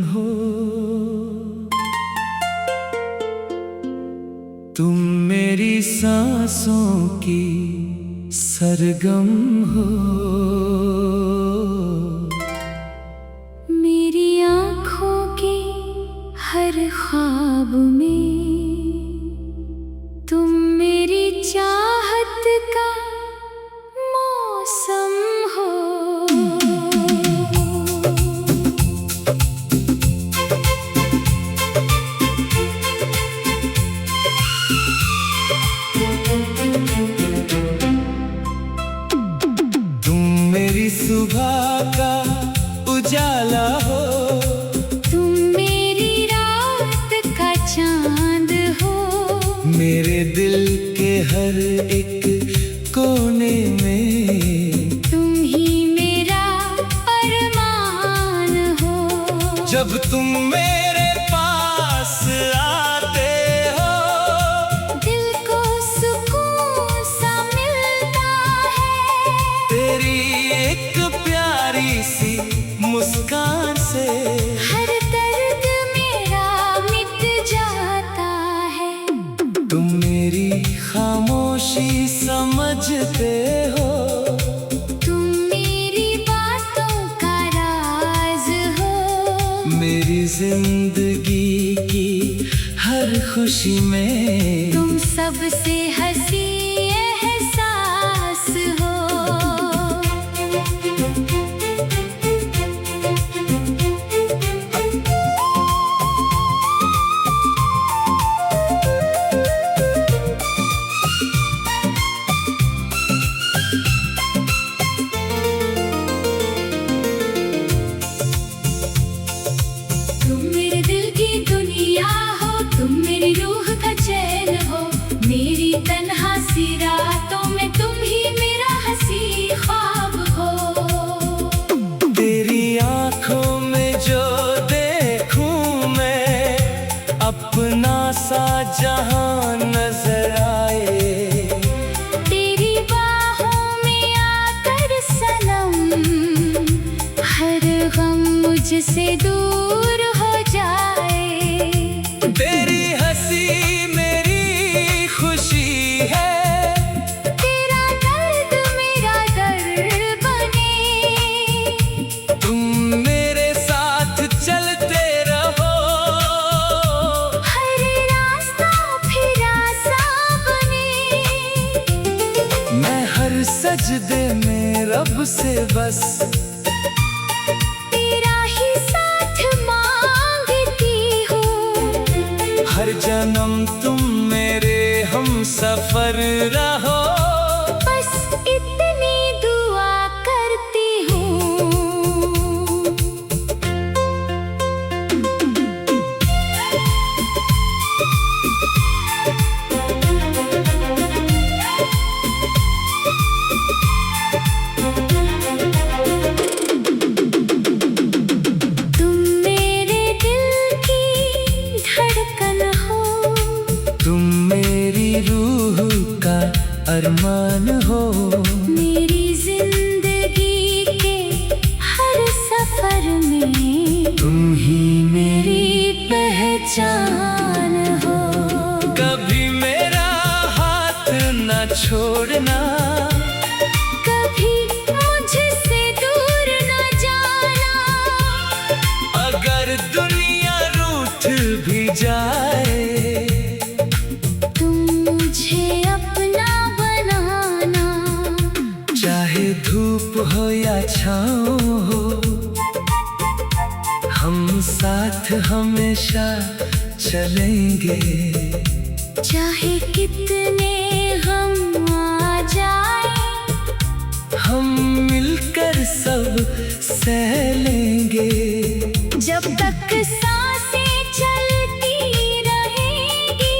हो, तुम मेरी सांसों की सरगम हो। मेरी आँखों के हर ख्वाब में तुम मेरी चाहत का मौसम हो। मेरी सुबह का उजाला हो, तुम मेरी रात का चांद हो। मेरे दिल के हर एक कोने में तुम ही मेरा अरमान हो। जब तुम मेरे पास आते हो, दिल को सुकून सा मिलता है। तेरी एक प्यारी सी मुस्कान से हर दर्द मेरा मिट जाता है। तुम मेरी खामोशी समझते हो, तुम मेरी बातों का राज हो। मेरी जिंदगी की हर खुशी में तुम सबसे हंसी एहसास हो। तुम मेरे दिल की दुनिया हो, तुम मेरी रूह का चैन हो। मेरी तन्हा सी रातों में तुम ही मेरा हंसी ख्वाब हो। तेरी आँखों में जो देखूं मैं, अपना सा जहां नजर आए। तेरी बाहों में आकर सनम, हर गम मुझसे दूर हो जाए। तेरी हंसी मेरी खुशी है, तेरा दर्द मेरा दर्द बने। तुम मेरे साथ चलते रहो, हर रास्ता फिर आसान बने। मैं हर सजदे में रब से बस तेरा ही साथ मांगती हूँ। हर जन्म तुम मेरे हम सफर रहो। बस इतनी दुआ करती हूँ। तुम मेरे दिल की धड़कन हो, तुम मेरी रूह का अरमान हो। मेरी जिंदगी के हर सफर में तुम ही मेरी मेरी पहचान हो। कभी मेरा हाथ न छोड़ना, कभी मुझसे दूर न जाना। अगर दुनिया रूठ भी जाए, तुम मुझे अपना बनाना। चाहे धूप हो या छाँव हो, हम साथ हमेशा चलेंगे। चाहे कितने हम आ जाए, हम मिलकर सब सह लेंगे। जब तक सांसें चलती रहेगी,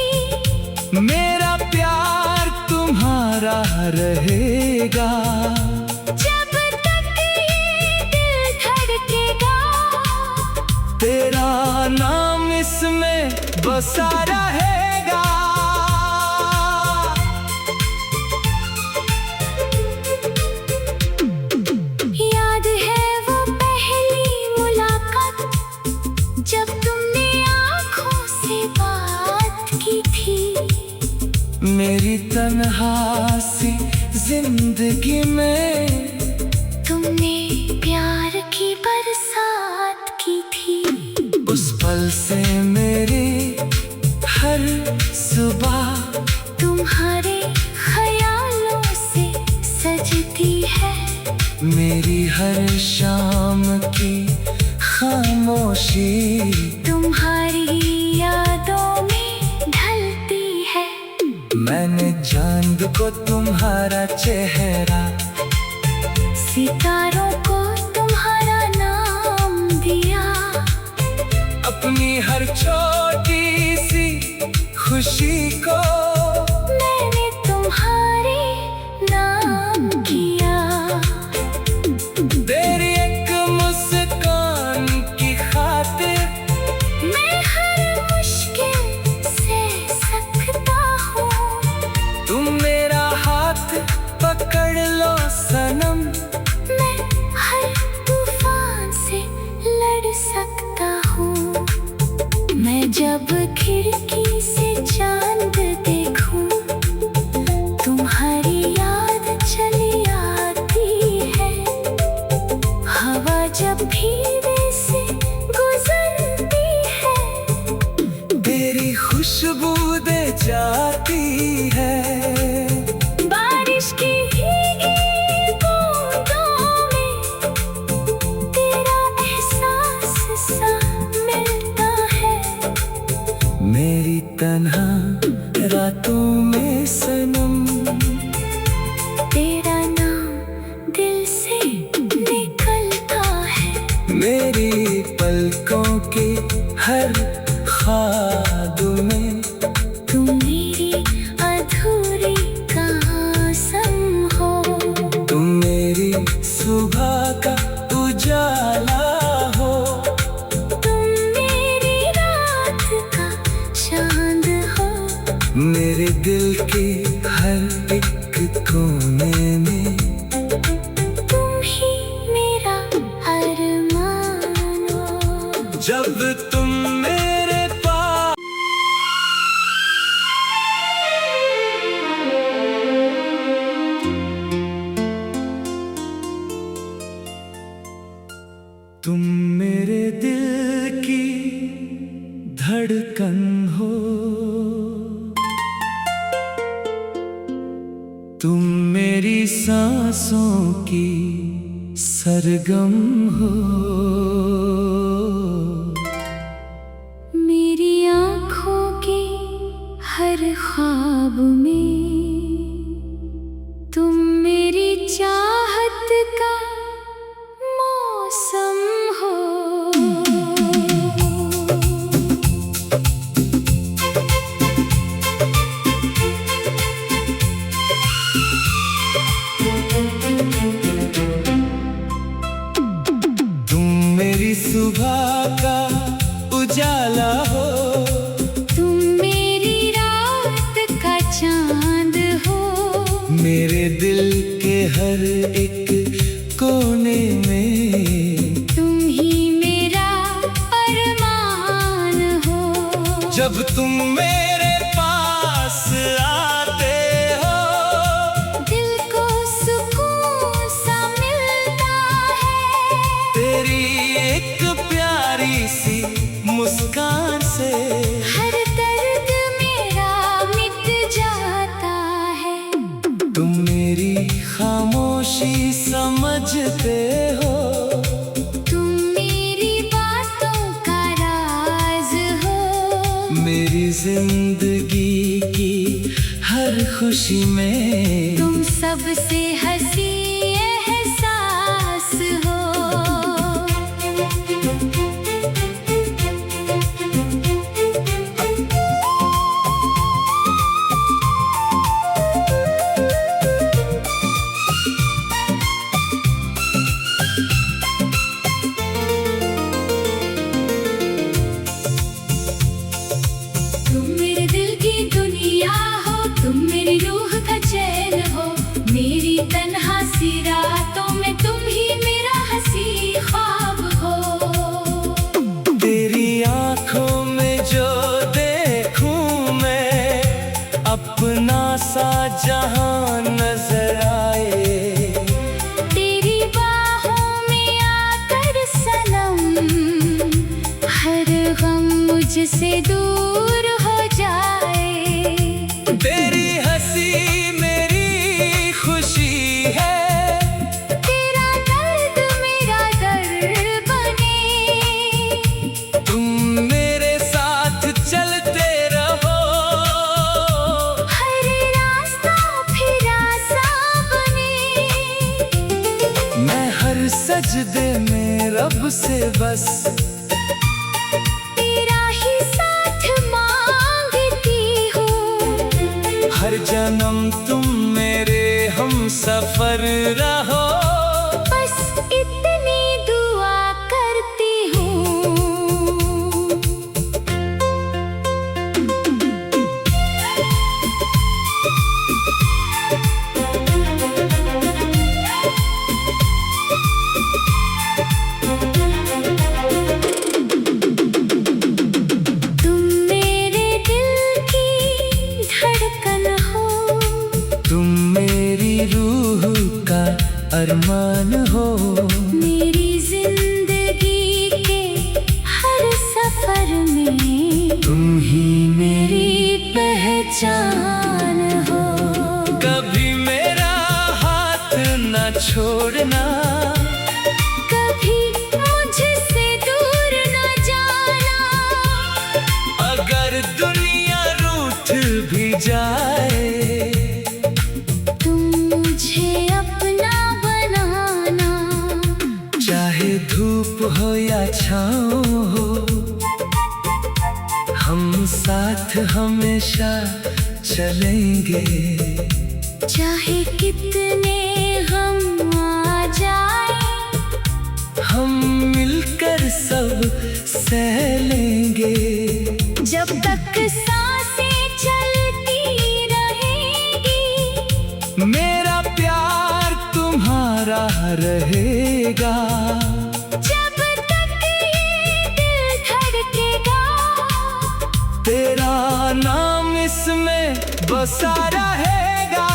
मेरा प्यार तुम्हारा रहेगा। जब तक ये दिल धड़केगा, तेरा नाम इसमें बसा रहेगा। याद है वो पहली मुलाकात, मेरी तन्हासी जिंदगी में तुमने प्यार की बरसात की थी। उस पल से मेरी हर सुबह तुम्हारे ख्यालों से सजती है। मेरी हर शाम की खामोशी तुम्हारी यादों में ढलती है। मैंने चांद को तुम्हारा चेहरा, सितारों को तुम्हारा नाम दिया। अपनी हर छोटी सी खुशी को मैंने तुम्हारे नाम किया। तेरी एक मुस्कान की खातिर मैं हर मुश्किल से सकता हूँ। तुम मेरा हाथ पकड़ लो सनम, मैं हर तूफान से लड़ सकता हूँ। मैं जब खिड़की से चांद देखूं, तुम्हारी याद चली आती है। हवा जब धीरे से गुजरती है, तेरी खुशबू दे जाती है। बारिश की भीगी बूंदों में तेरा एहसास सा मिलता है। मेरी तन्हा रातों में सनम, तेरा नाम दिल से निकलता है। मेरी पलकों की हर ख्वाब में तुम मेरी अधूरी कसम हो। तुम मेरी सुबह का उजाला हो। तुम मेरी रात का चांद हो। मेरे दिल के हर एक कोने में तुम ही मेरा अरमान हो। जब तुम मेरे पास तुम मेरे दिल की धड़कन हो। तुम मेरी सांसों की सरगम हो। मेरी आँखों के हर ख्वाब में तुम मेरी चाहत का मौसम हो। तुम मेरी सुबह का उजाला हो। तुम मेरी रात का चांद हो। मेरे दिल के हर एक कोने में तुम ही मेरा अरमान हो। जब तुम मेरे पास आते हो, दिल को सुकून सा मिलता है। तेरी एक प्यारी सी मुस्कान से हर दर्द मेरा मिट जाता है। तुम मेरी खामोशी समझते हो। तुम मेरी बातों का राज हो। मेरी जिंदगी की हर खुशी में तुम सबसे हंसी एहसास हो। तुम मेरे दिल की दुनिया हो। तुम मेरी रूह का चैन हो। मेरी तन्हा जहां नजर आए। तेरी बाहों में आकर सनम हर गम मुझसे दूर हो जाए। तेरी हंसी मेरी खुशी है, तेरा दर्द मेरा दर्द बने। तुम मेरे साथ चलते रहो, हर रास्ता फिर आसा बने। मैं हर सजदे में रब से बस तेरा ही साथ मांगती हूँ। हर जन्म तुम मेरे हम सफर रहो। बस इतनी दुआ करती हूँ। तुम मेरे दिल की धड़कन हो, तुम मेरी रूह का अरमान हो। मेरी जिंदगी के हर सफर में तुम ही मेरी मेरी पहचान हो। कभी मेरा हाथ न छोड़ना, कभी मुझसे दूर न जाना। अगर दुनिया रूठ भी जाए। तुम मुझे अपना बनाना। चाहे धूप हो या छाँव हो, हम साथ हमेशा चलेंगे। चाहे कितने गम आ जाए, हम मिलकर सब सह लेंगे। जब तक सांसें चलती रहेंगी, मेरा प्यार तुम्हारा रहेगा। जब तक ये दिल धड़केगा, तेरा नाम इसमें बसा रहेगा।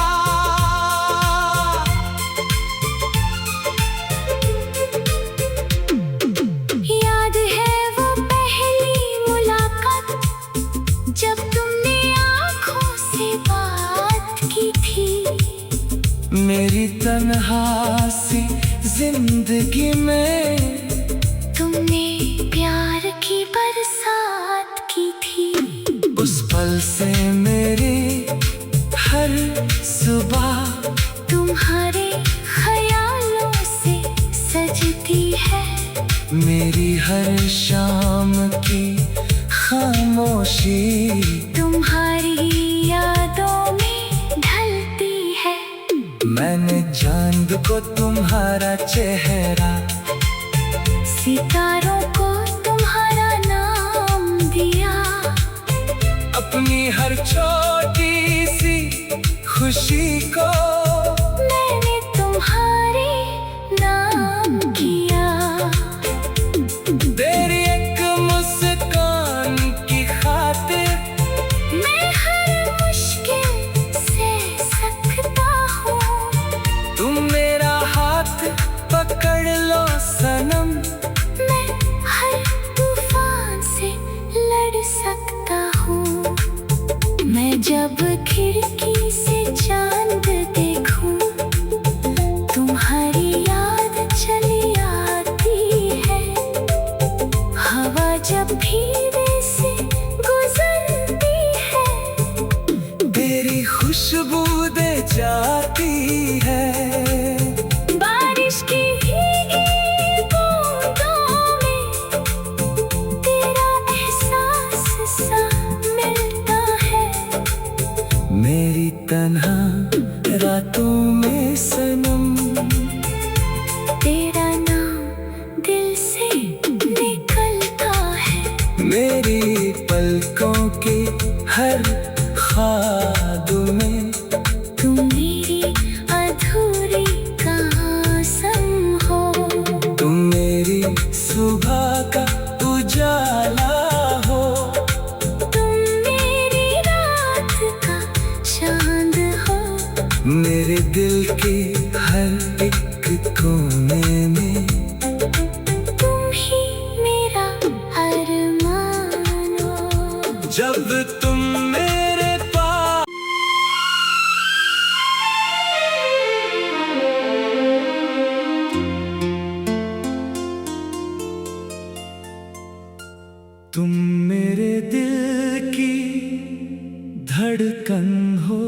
याद है वो पहली मुलाकात, जब तुमने आँखों से बात की थी। मेरी तन्हासी जिंदगी में तुमने प्यार की बरसात की थी। उस पल से मेरी हर सुबह तुम्हारे ख्यालों से सजती है। मेरी हर शाम की खामोशी तुम्हारी यादों में ढलती है। मैंने चांद को तुम्हारा चेहरा, सितारों को तुम्हारा नाम दिया। अपनी हर छोटी सी खुशी को मैंने तुम्हारे नाम किया। तेरी एक मुस्कान की खातिर मैं हर मुश्किल से सकता हूँ। तुम मेरा हाथ पकड़ लो सनम। मैं हर तूफान से लड़ सकता हूँ। मैं जब खिड़की से चांद देखूं, तुम्हारी याद चली आती है। हवा जब धीरे से गुजरती है, तेरी खुशबू दे जाती है। बारिश की भीगी बूंदों में तेरा एहसास सा मिलता है। मेरी तन्हा रातों में सनम, तेरा नाम दिल से निकलता है। मेरी पलकों के हर ख्वाब में तुम मेरी अधूरी कसम हो। तुम मेरी सुबह का उजाला हो। तुम मेरी रात का चांद हो। दिल के हर एक कोने में तुम ही मेरा अरमान हो। जब तुम मेरे पास तुम मेरे दिल की धड़कन हो,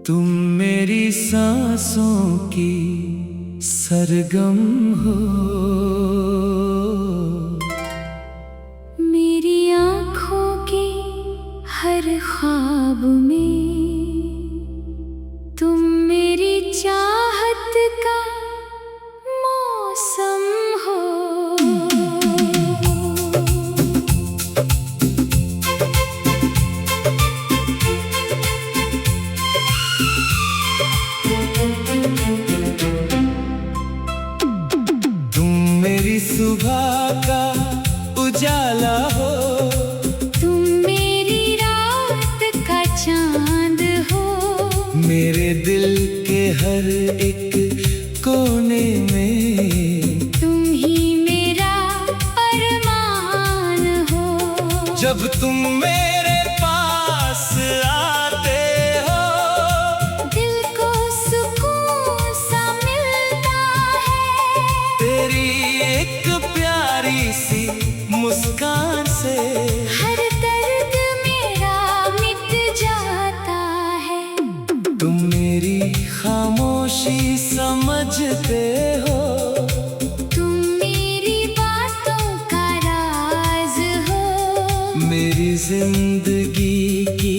तुम मेरी सांसों की सरगम हो। मेरी आँखों के हर ख्वाब में तुम मेरी चाहत का मौसम हो। मेरी सुबह का उजाला हो, तुम मेरी रात का चांद हो। मेरे दिल के हर एक कोने में तुम ही मेरा अरमान हो। जब तुम मेरे पास आते हो दिल को सुकून सा मिलता है। तेरी एक प्यारी सी मुस्कान से हर दर्द मेरा मिट जाता है। तुम मेरी खामोशी समझते हो, तुम मेरी बातों का राज हो। मेरी जिंदगी की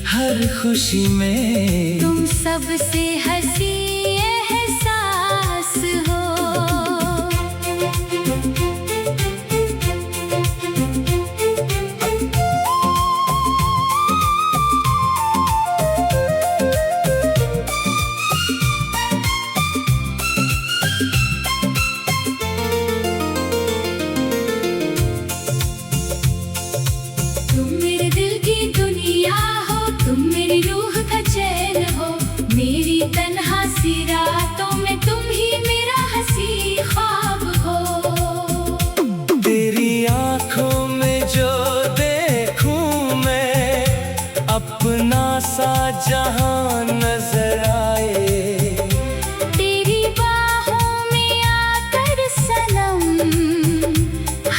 हर खुशी में तुम सबसे हंसी एहसास हो। तुम मेरे दिल की दुनिया हो, तुम मेरी रूह का चैन हो। मेरी तन्हा सी रातों में तुम ही मेरा हंसी ख्वाब हो। तेरी आंखों में जो देखूं मैं अपना सा जहां नजर आए। तेरी बाहों में आकर सनम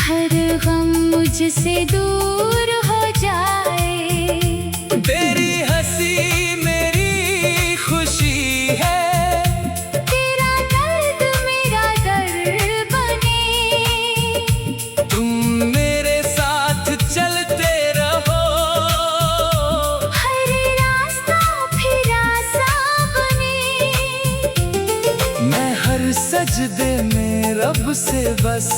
हर गम मुझसे दूर हो जाए। तेरी हंसी मेरी खुशी है, तेरा दर्द मेरा दर्द बने। तुम मेरे साथ चलते रहो। हर रास्ता फिर आसान बने। मैं हर सजदे में रब से बस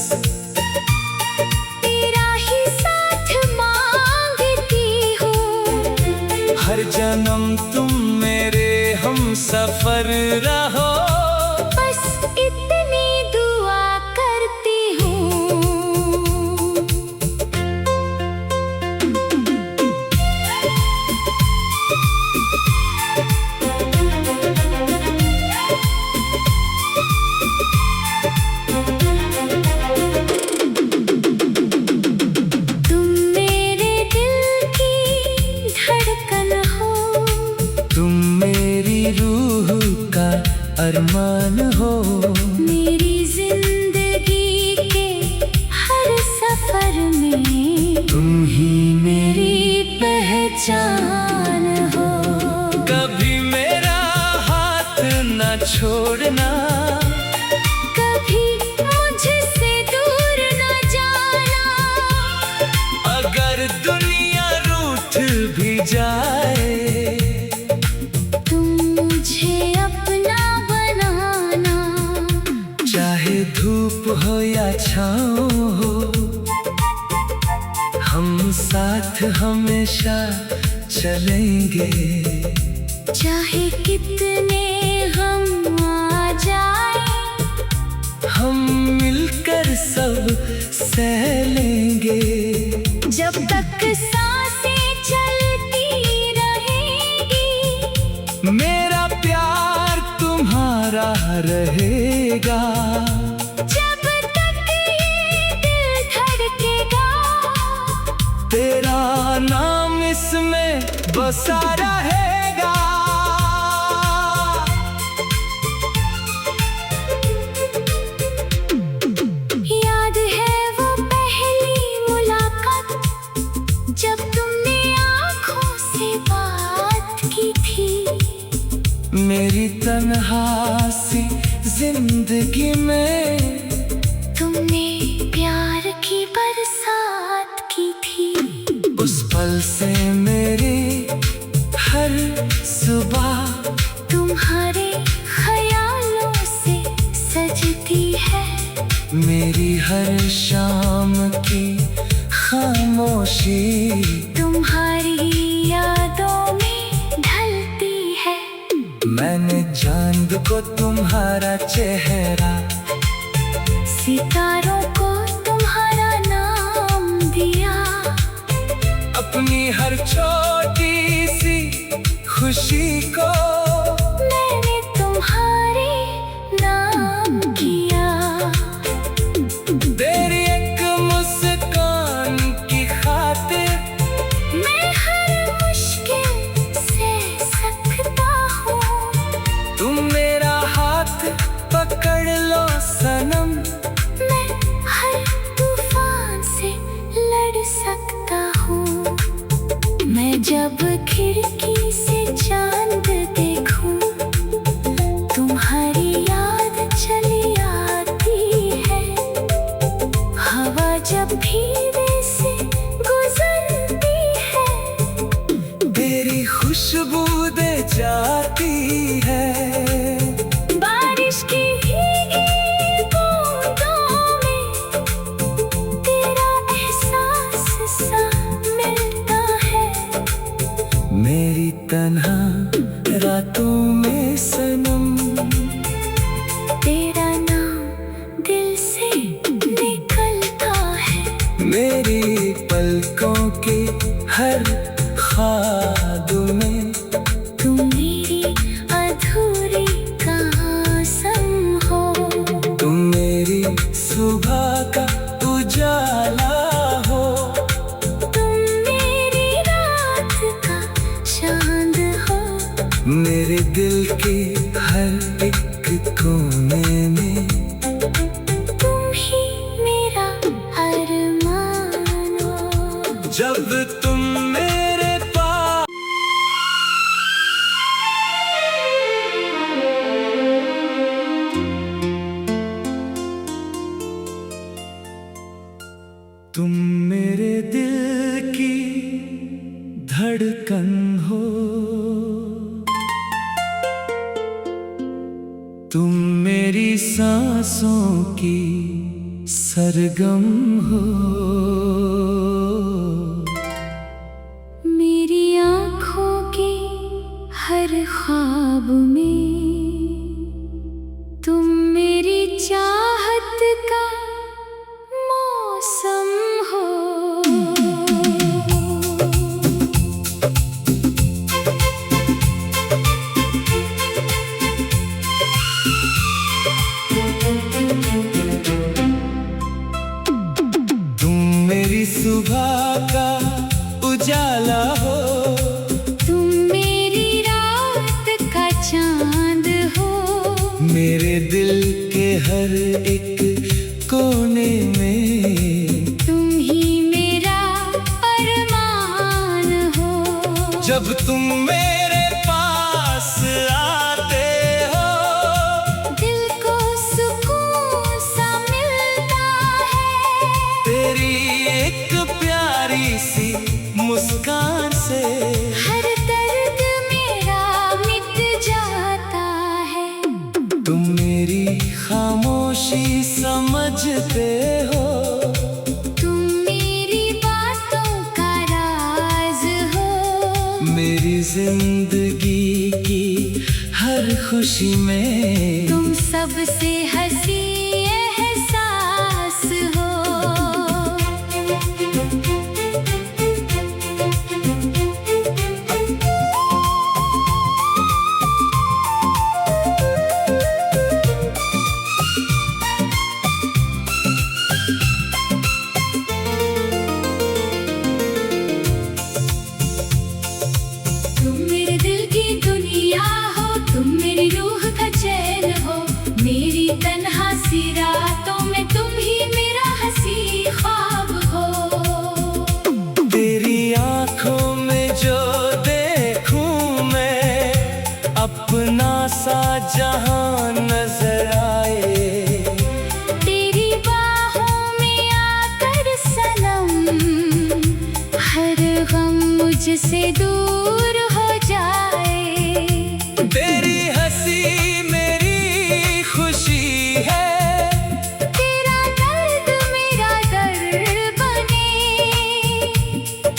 तेरा ही साथ मांगती हूँ। हर जन्म तुम मेरे हम सफर रहो। बस इतनी दुआ करती हूँ। तुम मेरे दिल की धड़कन हो, तुम मेरी रूह का अरमान हो। मेरी जिंदगी के हर सफर में तुम ही मेरी मेरी पहचान हो। कभी मेरा हाथ न छोड़ना, कभी मुझसे दूर न जाना। अगर दुनिया रूठ भी जाए तुम मुझे अपना बनाना। चाहे धूप हो या छाँव हो, हम साथ हमेशा चलेंगे। चाहे कितने हम आ जाए हम मिलकर सब सह लेंगे। जब तक सांसें चलती मेरा प्यार तुम्हारा रहेगा। जब तक ये दिल धड़केगा, तेरा नाम इसमें बसा रहेगा। याद है वो पहली मुलाकात, जब तुमने आँखों से बात की थी। मेरी तन्हासी जिंदगी में तुमने प्यार की बरसात की थी। उस पल से मेरी हर सुबह तुम्हारे ख्यालों से सजती है। मेरी हर शाम की खामोशी तुम्हारी यादों में ढलती है। मैंने चांद को तुम्हारा चेहरा, सितारों को तुम्हारा नाम दिया। अपनी हर छोटी सी खुशी को मैंने तुम्हारे नाम किया। तेरी एक मुस्कान की खातिर मैं हर मुश्किल से सकता हूँ। तुम मेरा हाथ पकड़ लो सनम। मैं हर तूफान से लड़ सकता हूँ। मैं जब खिड़की से चांद देखूं, तुम्हारी याद चली आती है। हवा जब धीरे से गुजरती है, तेरी खुशबू दे जाती है। बारिश की भीगी बूंदों में तेरा एहसास सा मिलता है। मेरी तन्हा रातों में सनम, तेरा नाम दिल से निकलता है। मेरी पलकों की हर ख्वाब में तुम मेरी अधूरी कसम हो। तुम मेरी सुबह का उजाला हो। तुम मेरी रात का चांद हो। मेरे दिल के हर एक कोने में तुम ही मेरा अरमान हो। जब तुम मेरे पास तुम मेरे दिल की धड़कन हो। तुम मेरी सांसों की सरगम हो। मेरी आँखों के हर ख्वाब में तुम मेरी चाहत का मौसम हो। तुम मेरी सुबह का उजाला हो। तुम मेरी रात का चांद हो। मेरे दिल के हर एक कोने में तुम ही मेरा अरमान हो। जब तुम मेरे पास आते हो, दिल को सुकून सा मिलता है। तेरी एक प्यारी सी मुस्कान से हर दर्द मेरा मिट जाता है। तुम मेरी खामोशी समझते हो। तुम मेरी बातों का राज हो। मेरी जिंदगी की हर खुशी में तुम सबसे हंसी एहसास हो। मुझसे दूर हो जाए। तेरी हंसी मेरी खुशी है, तेरा दर्द मेरा दर्द बने।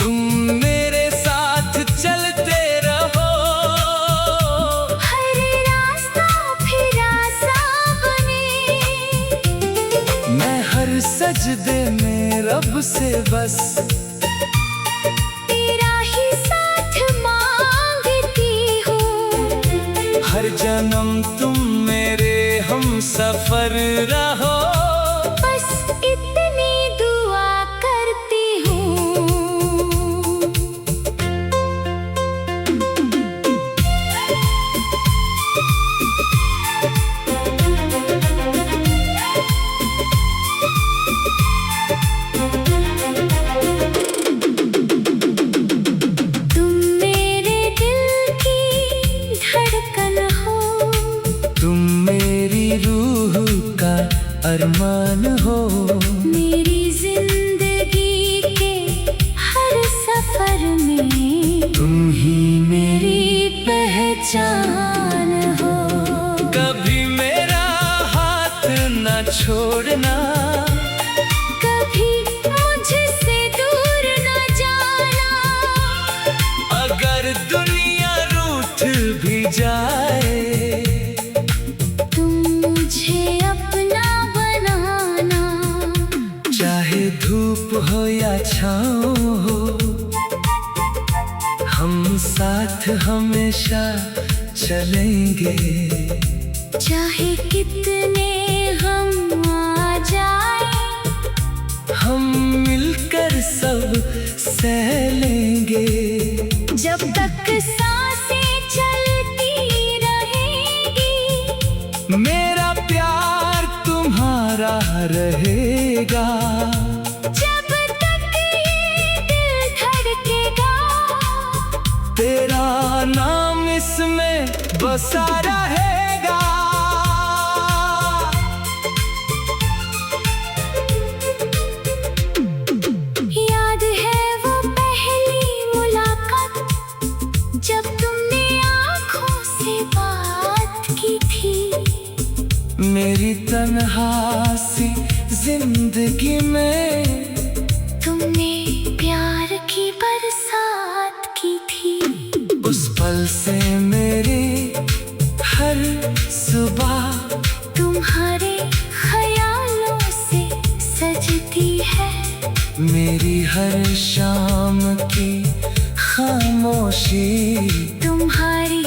तुम मेरे साथ चलते रहो, हर रास्ता फिर आसा बने। मैं हर सजदे में रब से बस तेरा ही साथ मांगती हूँ। हर जन्म तुम मेरे हम सफर रहो, बस इतनी दुआ करती हूँ। तुम मेरे दिल की धड़कन हो, तुम मेरी रूह का अरमान हो। मेरी जिंदगी के हर सफर में तुम ही मेरी मेरी पहचान हो। कभी मेरा हाथ न छोड़ना, कभी मुझसे दूर न जाना। अगर दुनिया रूठ भी जाए, तुम मुझे अपना बनाना। चाहे धूप हो या छाँव हो, हम साथ हमेशा चलेंगे। चाहे कितने गम आ जाए, हम मिलकर सब सह लेंगे। जब तक सांसें चलती रहेंगी, मेरा प्यार तुम्हारा रहेगा। जब तक ये दिल धड़केगा, तेरा नाम इसमें बसा रहेगा। याद है वो पहली मुलाकात, जब तुमने आँखों से बात की थी। मेरी तन्हा सी जिंदगी में तुमने प्यार की बरसात की थी। उस पल से मेरी हर सुबह तुम्हारे ख्यालों से सजती है। मेरी हर शाम की खामोशी तुम्हारी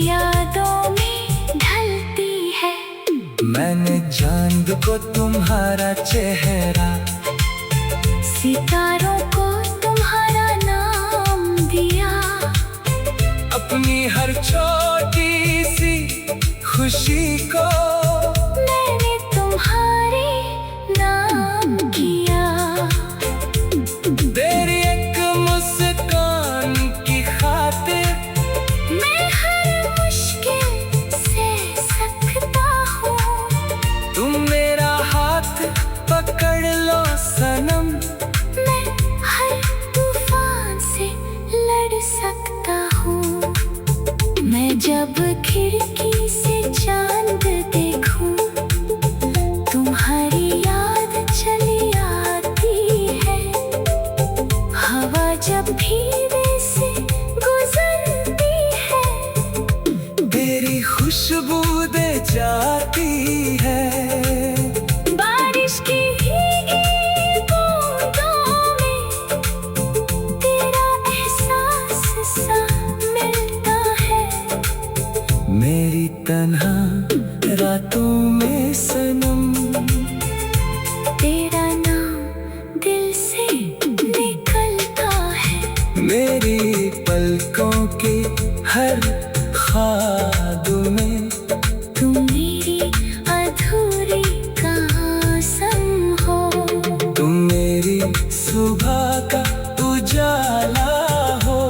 यादों में ढलती है। मैंने चांद को तुम्हारा चेहरा, सितारों को तुम्हारा नाम दिया। अपनी हर छोटी सी खुशी को मैंने तुम्हारे नाम किया। तेरी एक मुस्कान की खातिर मैं हर मुश्किल से सकता हूँ। तुम मेरा हाथ पकड़ लो सनम, मैं हर तूफान से लड़ सकता हूँ। मैं जब खिड़की से चांद देखूं, तुम्हारी याद चली आती है। हवा जब धीरे से गुजरती है, तेरी खुशबू दे जाती है। बारिश की भीगी बूंदों में तेरा एहसास सा मिलता है। मेरी तन्हा रातों में सनम, तेरा नाम दिल से निकलता है। मेरी पलकों के हर ख्वाब में तुम मेरी अधूरी कसम हो। तुम मेरी सुबह का उजाला हो।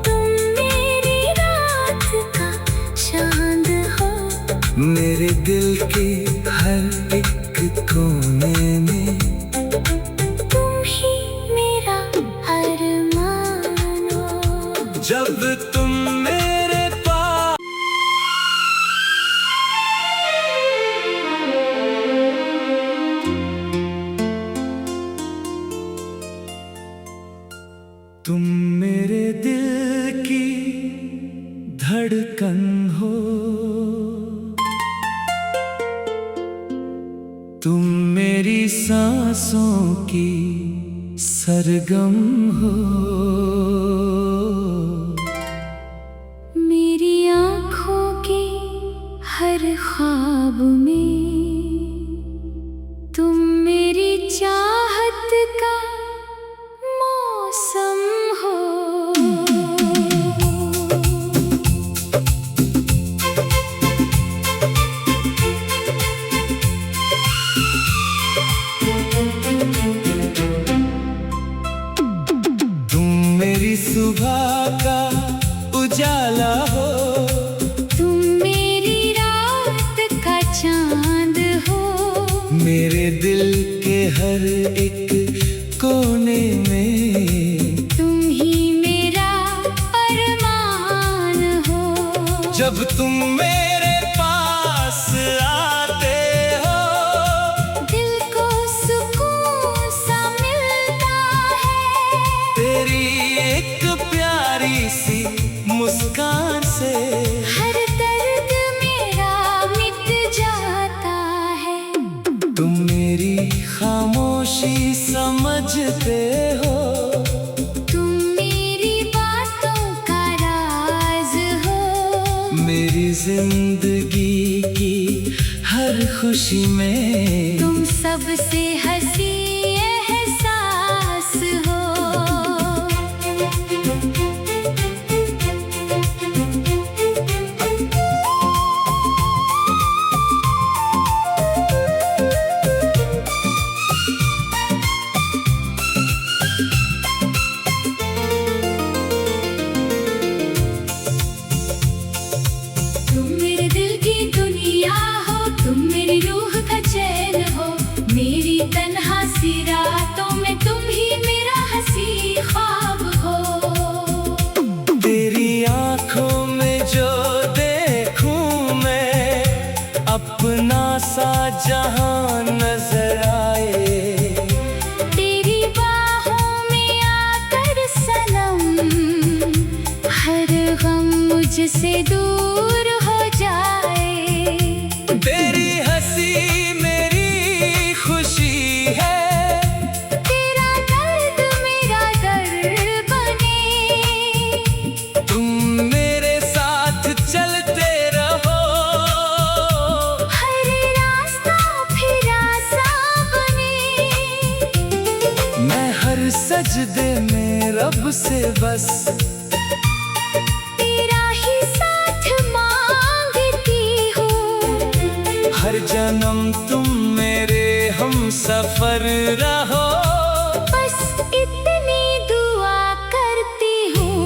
तुम मेरी रात का चांद हो। मेरे दिल के हर एक कोने में तुम ही मेरा अरमान हो। मेरी सांसों की सरगम हो, मेरी आँखों के हर ख्वाब में तुम मेरी चाहत का मौसम हो। मेरी सुबह का उजाला हो, तुम मेरी रात का चांद हो। मेरे दिल के हर एक कोने में तुम ही मेरा अरमान हो। जब तुम मेरे पास आते हो, दिल को सुकून सा मिलता है। तेरी एक प्यारी सी मुस्कान से हर दर्द मेरा मिट जाता है। तुम मेरी खामोशी समझते हो, तुम मेरी बातों का राज हो। मेरी जिंदगी की हर खुशी में तुम सबसे हंसी एहसास हो। तुम मेरे दिल की दुनिया हो, तुम मेरी रूह का चैन हो। मेरी तन्हा सी रातों में तुम ही मेरा हंसी ख्वाब हो। तेरी आंखों में जो देखूं मैं, अपना सा जहां नजर आए। तेरी बाहों में आकर सनम, हर गम मुझसे दूर हो जाए। तेरी हंसी मेरी खुशी है, तेरा दर्द मेरा दर्द बने। तुम मेरे साथ चलते रहो, हर रास्ता फिर आसान बने। मैं हर सजदे में रब से बस तेरा ही साथ मांगती हूँ। हर जन्म तुम मेरे हम सफर रहो। बस इतनी दुआ करती हूँ।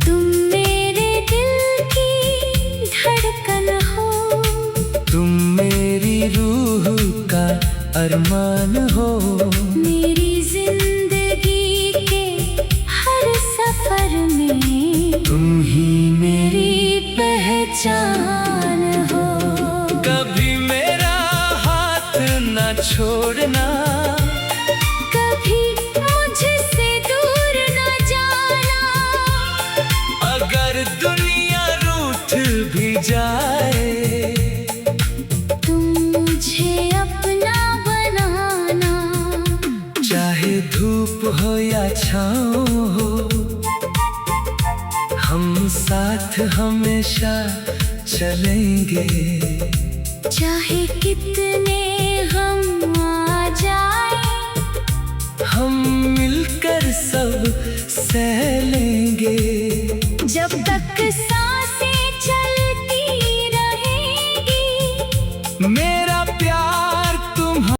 तुम मेरे दिल की धड़कन हो, तुम मेरी रूह का अरमान हो। मेरी जिंदगी के हर सफर में तुम ही मेरी मेरी पहचान हो। कभी मेरा हाथ न छोड़ना, कभी मुझसे दूर न जाना। अगर दुनिया रूठ भी जाए, तुम मुझे अपना बनाना। चाहे धूप हो या छाँव हो, हम साथ हमेशा चलेंगे। चाहे कितने गम आ जाए, हम मिलकर सब सह लेंगे। जब तक